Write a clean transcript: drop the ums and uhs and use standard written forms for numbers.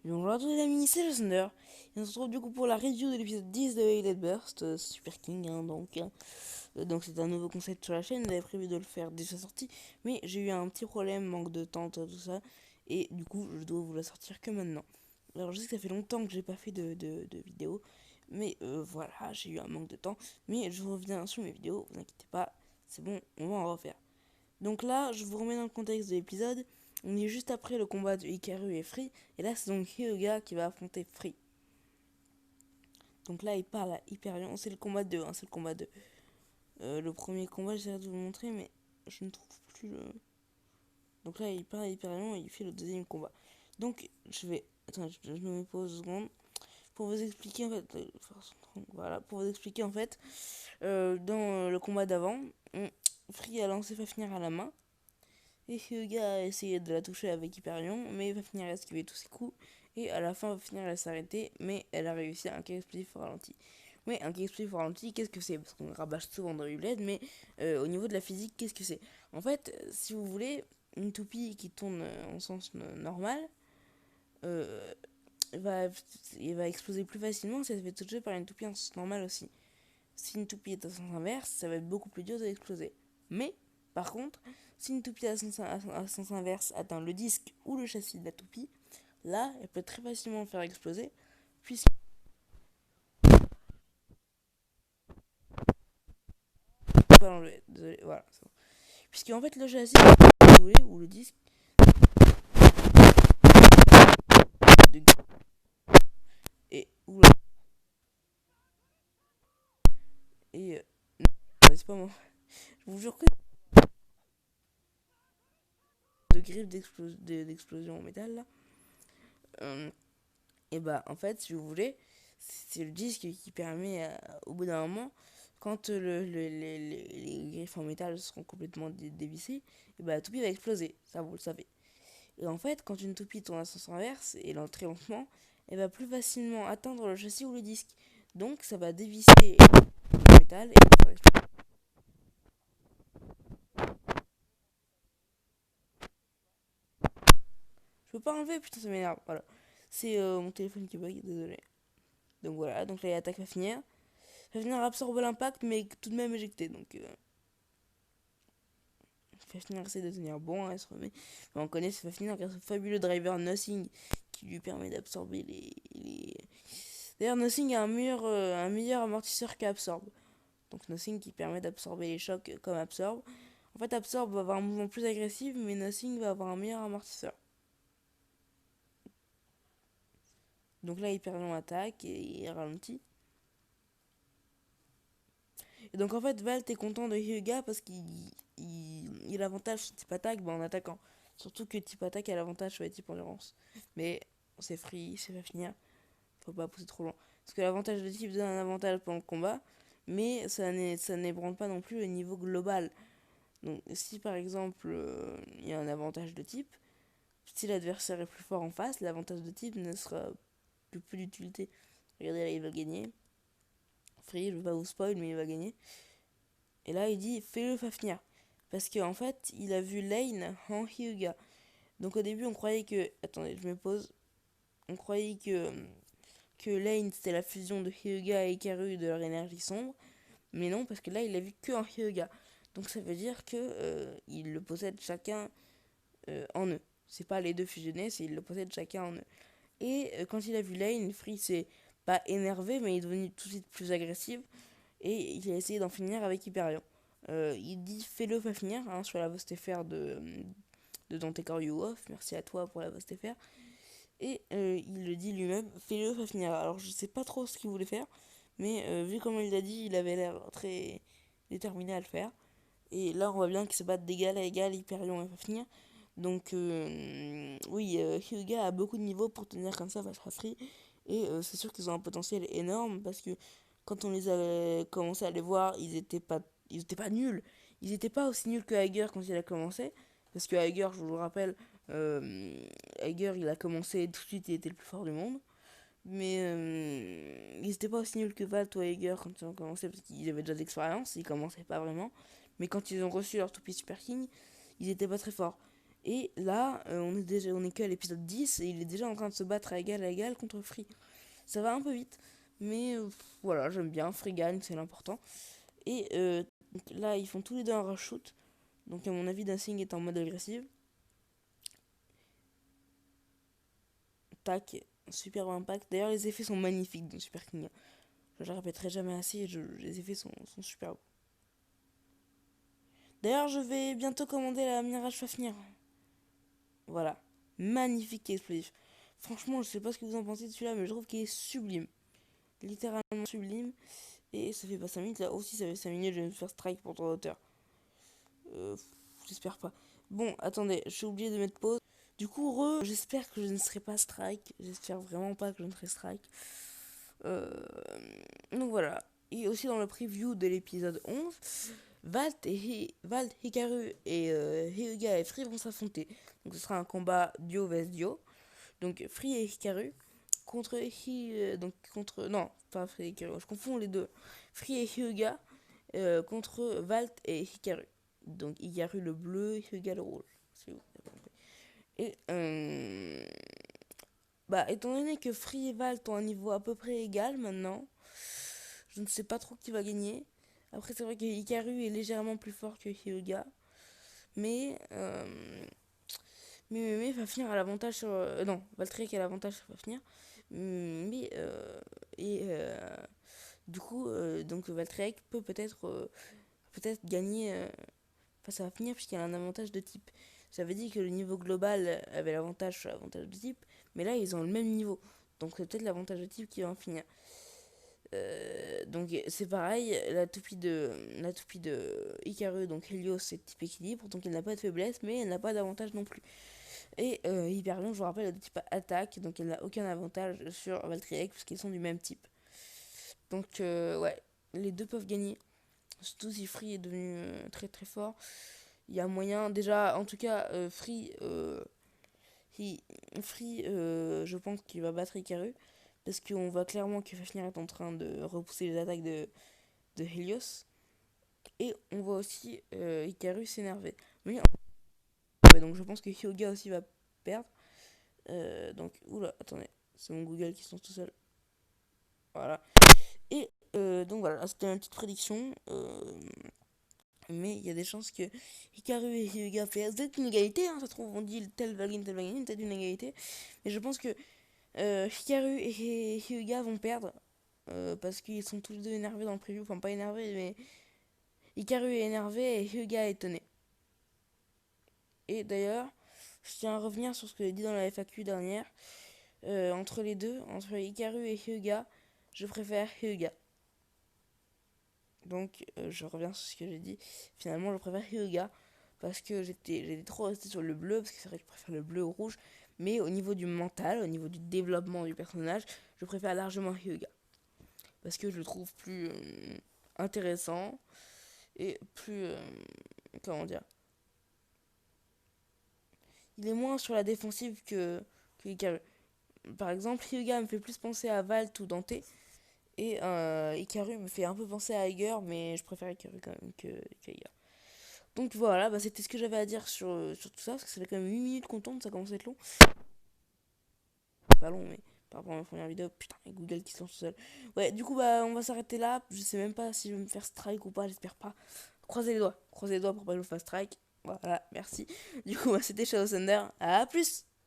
Bonjour à tous les amis, c'est le Thunder. Et on se retrouve du coup pour la review de l'épisode 10 de Elite Burst, Super King, donc c'est un nouveau concept sur la chaîne, j'avais prévu de le faire dès sa sortie, mais j'ai eu un petit problème, manque de temps, tout ça, et du coup je dois vous la sortir que maintenant. Alors je sais que ça fait longtemps que j'ai pas fait de vidéo, mais voilà, j'ai eu un manque de temps, mais je reviens sur mes vidéos, vous inquiétez pas, c'est bon, on va en refaire. Donc là, je vous remets dans le contexte de l'épisode. On est juste après le combat de Hikaru et Free. Et là, c'est donc Hyuga qui va affronter Free. Donc là, il parle à Hyperion. C'est le combat 2, hein, c'est le combat 2. Le premier combat, j'essaie de vous le montrer, mais je ne trouve plus le. Donc là, il parle à Hyperion et il fait le deuxième combat. Donc, je vais. Attends, je me mets pause 2 secondes. Pour vous expliquer en fait. Voilà, pour vous expliquer en fait. Dans le combat d'avant, Free a lancé Fafnir à la main. Et Hyuga a essayé de la toucher avec Hyperion, mais il va finir à esquiver tous ses coups. Et à la fin, va finir à s'arrêter, mais elle a réussi à un kick explosif au ralenti. Mais un kick explosif au ralenti, qu'est-ce que c'est? Parce qu'on rabâche souvent dans Ubled, mais au niveau de la physique, qu'est-ce que c'est? En fait, si vous voulez, une toupie qui tourne en sens normal, euh, va, il va exploser plus facilement si elle se fait toucher par une toupie en sens normal aussi. Si une toupie est à sens inverse, ça va être beaucoup plus dur de l'exploser. Mais, par contre, si une toupie à sens inverse atteint le disque ou le châssis de la toupie, là, elle peut très facilement le faire exploser, puisque... Pas l'enlever, désolé, voilà, c'est bon. Puisque en fait, le châssis, ou le disque, de... et... Oula, et... non, c'est pas moi. Je vous jure que de griffes d'explosion en métal, là. Et bah, en fait, si vous voulez, c'est le disque qui permet, au bout d'un moment, quand les griffes en métal seront complètement dévissées, et bah, la toupie va exploser. Ça, vous le savez. Et en fait, quand une toupie tourne à sens inverse et l'entrée lentement, elle va plus facilement atteindre le châssis ou le disque. Donc, ça va dévisser le métal et ça va exploser. Je peux pas enlever, putain, ça m'énerve. Voilà. C'est mon téléphone qui bug, désolé. Donc voilà, donc là, l'attaque va finir. Ça va venir absorber l'impact, mais tout de même éjecter. Donc, Fafnir essaie de tenir bon, elle se remet. Mais on connaît Fafnir grâce au fabuleux driver Nothing qui lui permet d'absorber les... D'ailleurs, Nothing a un meilleur amortisseur qu'Absorb. Donc Nothing qui permet d'absorber les chocs comme Absorb. En fait, Absorb va avoir un mouvement plus agressif, mais Nothing va avoir un meilleur amortisseur. Donc là, Hyperion attaque et il ralentit. Et donc en fait, Valt est content de Hyuga parce qu'il avantage son type attaque en attaquant. Surtout que type attaque a l'avantage sur les types endurance. Mais c'est free, c'est pas finir. Faut pas pousser trop loin. Parce que l'avantage de type donne un avantage pendant le combat, mais ça n'ébranle pas non plus le niveau global. Donc si par exemple il y a un avantage de type, si l'adversaire est plus fort en face, l'avantage de type ne sera plus d'utilité. Regardez là, il va gagner. Free, je vais pas vous spoil, mais il va gagner. Et là, il dit fais-le Fafnir. Parce qu'en fait, il a vu Lane en Hyuga. Donc au début, on croyait que. Attendez, je me pose. On croyait que Lane c'était la fusion de Hyuga et Ikaru de leur énergie sombre. Mais non, parce que là, il l'a vu que en Hyuga. Donc ça veut dire que ils le possèdent chacun en eux. C'est pas les deux fusionnés, c'est ils le possèdent chacun en eux. Et quand il a vu Lane, Free s'est pas énervé, mais il est devenu tout de suite plus agressif. Et il a essayé d'en finir avec Hyperion. Il dit fais-le Fafnir hein, sur la Vostéphère de Dante Coriouf. Merci à toi pour la Vostéphère. Et il le dit lui-même fais-le Fafnir. Alors je sais pas trop ce qu'il voulait faire, mais vu comment il l'a dit, il avait l'air très déterminé à le faire. Et là, on voit bien qu'ils se battent d'égal à égal, Hyperion et Fafnir. Donc, oui, Hyuga a beaucoup de niveaux pour tenir comme ça face à Free. Et c'est sûr qu'ils ont un potentiel énorme parce que quand on les a commencé à les voir, ils étaient pas nuls. Ils étaient pas aussi nuls que Hager quand il a commencé. Parce que Hager, je vous le rappelle, Hager il a commencé tout de suite, il était le plus fort du monde. Mais ils étaient pas aussi nuls que Valt ou Hager quand ils ont commencé parce qu'ils avaient déjà de l'expérience, ils commençaient pas vraiment. Mais quand ils ont reçu leur toupie Super King, ils étaient pas très forts. Et là, on est qu'à l'épisode 10 et il est déjà en train de se battre à égal contre Free. Ça va un peu vite, mais voilà, j'aime bien. Free gagne, c'est l'important. Et là, ils font tous les deux un rush shoot. Donc, à mon avis, Dancing est en mode agressif. Tac, super impact. D'ailleurs, les effets sont magnifiques dans Super King. Je le répéterai jamais assez, les effets sont super beaux. D'ailleurs, je vais bientôt commander la Mirage Fafnir. Voilà, magnifique et explosif. Franchement, je sais pas ce que vous en pensez de celui-là, mais je trouve qu'il est sublime. Littéralement sublime. Et ça fait pas 5 minutes, là aussi ça fait 5 minutes, je vais me faire strike pour droit d'auteur. Euh, J'espère pas. Bon, attendez, j'ai oublié de mettre pause. Du coup, j'espère que je ne serai pas strike. J'espère vraiment pas que je ne serai strike. Euh, donc voilà. Et aussi dans le preview de l'épisode 11, Valt, Hikaru et Hyuga et Free vont s'affronter. Donc ce sera un combat duo vs duo. Donc Free et Hikaru contre donc contre non, pas Free et Hikaru, je confonds les deux. Free et Hyuga contre Valt et Hikaru. Donc Hikaru le bleu, Hyuga le rouge. Et bah étant donné que Free et Valt ont un niveau à peu près égal maintenant, je ne sais pas trop qui va gagner. Après c'est vrai que Hikaru est légèrement plus fort que Hyuga, mais mais Fafnir a l'avantage sur non, Valtryek a l'avantage sur Fafnir. Mais et du coup donc Valtryek peut peut-être gagner face à Fafnir puisqu'il a un avantage de type. J'avais dit que le niveau global avait l'avantage sur l'avantage de type, mais là ils ont le même niveau. Donc c'est peut-être l'avantage de type qui va en finir. Donc c'est pareil, la toupie de Hikaru, donc Helios, c'est type équilibre, donc elle n'a pas de faiblesse, mais elle n'a pas d'avantage non plus. Et Hyperion, je vous rappelle, est de type attaque, donc elle n'a aucun avantage sur Valtryek, puisqu'ils sont du même type. Donc ouais, les deux peuvent gagner. Surtout si Free est devenu très très fort. Il y a moyen, déjà, en tout cas, Free je pense qu'il va battre Hikaru. Parce qu'on voit clairement que Fafnir est en train de repousser les attaques de Helios. Et on voit aussi Hikaru s'énerver. Mais donc je pense que Hyuga aussi va perdre. Donc, oula, attendez, c'est mon Google qui se lance tout seul. Voilà. Et donc voilà, c'était une petite prédiction. Mais il y a des chances que Hikaru et Hyuga perdent. Peut-être une égalité, hein, ça se trouve, on dit tel va gagner, peut-être une égalité. Mais je pense que Hikaru et Hyuga vont perdre. Parce qu'ils sont tous les deux énervés dans le preview. Enfin, pas énervés, mais Hikaru est énervé et Hyuga est étonné. Et d'ailleurs, je tiens à revenir sur ce que j'ai dit dans la FAQ dernière. Entre les deux, entre Hikaru et Hyuga, je préfère Hyuga. Donc, je reviens sur ce que j'ai dit. Finalement, je préfère Hyuga parce que j'étais trop resté sur le bleu, parce que c'est vrai que je préfère le bleu au rouge. Mais au niveau du mental, au niveau du développement du personnage, je préfère largement Hyuga. Parce que je le trouve plus intéressant et plus. Comment dire, il est moins sur la défensive que Hikaru. Par exemple, Hyuga me fait plus penser à Valt ou Dante. Et Hikaru me fait un peu penser à Aiger, mais je préfère Hikaru quand même que Aiger. Donc voilà, bah, c'était ce que j'avais à dire sur tout ça, parce que ça fait quand même 8 minutes qu'on tourne, ça commence à être long. Pas long, mais par rapport à ma première vidéo, putain, et Google qui se lance tout seul. Ouais, du coup, bah, on va s'arrêter là. Je sais même pas si je vais me faire strike ou pas, j'espère pas. Croisez les doigts pour pas que je me fasse strike. Voilà, merci. Du coup, bah, c'était Shadow Thunder. À plus!